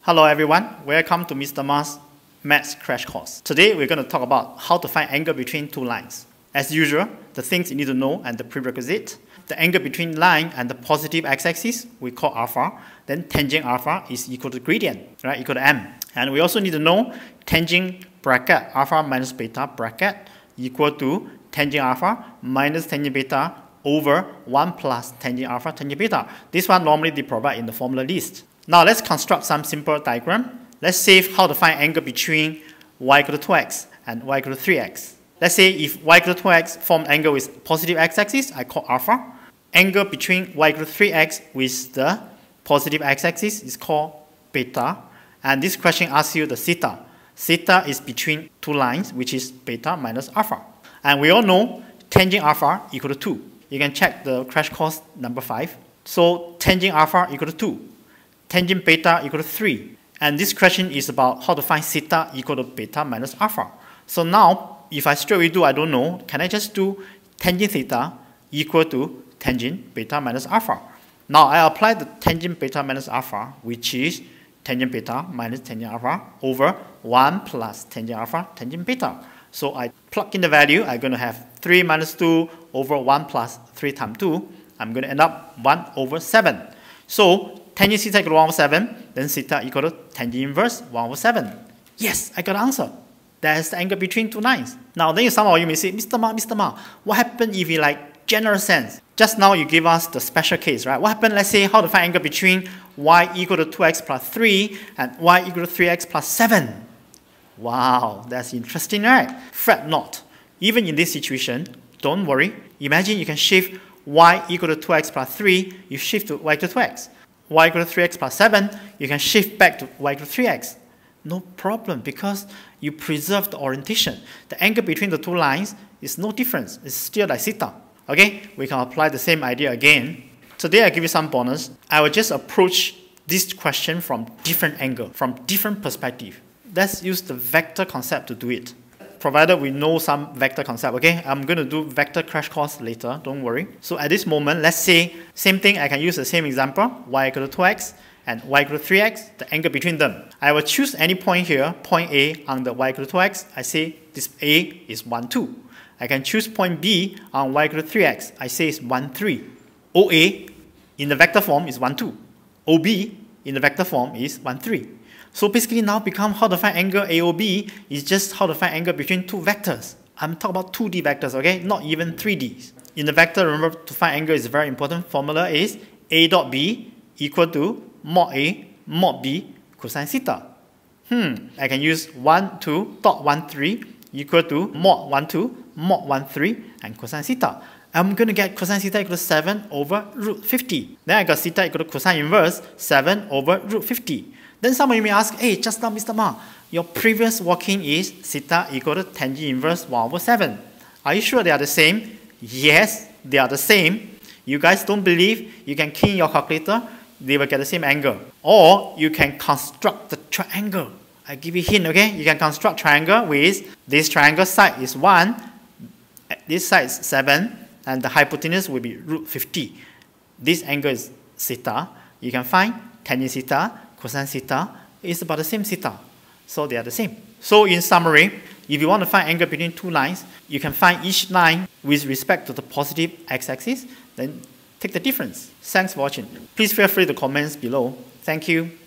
Hello everyone, welcome to Mr. Ma's Maths Crash Course. Today we're going to talk about how to find angle between two lines. As usual, the things you need to know and the prerequisite. The angle between line and the positive x-axis we call alpha. Then tangent alpha is equal to gradient, right? Equal to m. And we also need to know tangent bracket alpha minus beta bracket equal to tangent alpha minus tangent beta over 1 plus tangent alpha tangent beta. This one normally they provide in the formula list. Now let's construct some simple diagram. Let's say how to find angle between y equal to 2x and y equal to 3x. Let's say if y equal to 2x form angle with positive x-axis, I call alpha. Angle between y equal to 3x with the positive x-axis is called beta. And this question asks you the theta. Theta is between two lines, which is beta minus alpha. And we all know tangent alpha equal to 2. You can check the crash course number 5. So tangent alpha equal to 2. Tangent beta equal to 3. And this question is about how to find theta equal to beta minus alpha. So now, if I straight away do I don't know, can I just do tangent theta equal to tangent beta minus alpha? Now I apply the tangent beta minus alpha, which is tangent beta minus tangent alpha over 1 plus tangent alpha tangent beta. So I plug in the value, I'm going to have 3 minus 2 over 1 plus 3 times 2. I'm going to end up 1 over 7. So tangent theta equal to 1 over 7, then theta equal to tangent inverse 1 over 7. Yes, I got the answer. That's the angle between two lines. Now, then some of you may say, Mr. Ma, what happened if you like general sense? Just now you give us the special case, right? What happened, let's say, how to find angle between y equal to 2x plus 3 and y equal to 3x plus 7? Wow, that's interesting, right? Fret not. Even in this situation, don't worry. Imagine you can shift y equal to 2x plus 3, you shift to y equal to 2x. Y equal to 3x plus 7, you can shift back to y equal to 3x. No problem, because you preserve the orientation. The angle between the two lines is no difference. It's still like theta. Okay, we can apply the same idea again. Today I give you some bonus. I will just approach this question from different angle, from different perspective. Let's use the vector concept to do it. Provided we know some vector concept, okay? I'm going to do vector crash course later, don't worry. So at this moment, let's say, same thing, I can use the same example, y equal to 2x and y equal to 3x, the angle between them. I will choose any point here, point A on the y equal to 2x, I say this A is 1, 2. I can choose point B on y equal to 3x, I say it's 1, 3. OA in the vector form is 1, 2. OB in the vector form is 1, 3. So basically now become how to find angle AOB is just how to find angle between two vectors. I'm talking about 2D vectors, okay? Not even 3Ds. In the vector, remember to find angle is a very important formula is A dot B equal to mod A mod B cosine theta. I can use 1, 2 dot 1, 3 equal to mod 1, 2 mod 1, 3 and cosine theta. I'm going to get cosine theta equal to 7 over root 50. Then I got theta equal to cosine inverse 7 over root 50. Then some of you may ask, hey, just now, Mr. Ma, your previous working is theta equal to tangent inverse 1 over 7. Are you sure they are the same? Yes, they are the same. You guys don't believe, you can key in your calculator, they will get the same angle. Or you can construct the triangle. I give you a hint, okay? You can construct triangle with this triangle side is 1, this side is 7, and the hypotenuse will be root 50. This angle is theta. You can find tangent theta, cosine theta is about the same theta. So they are the same. So in summary, if you want to find angle between two lines, you can find each line with respect to the positive x-axis, then take the difference. Thanks for watching. Please feel free to comment below. Thank you.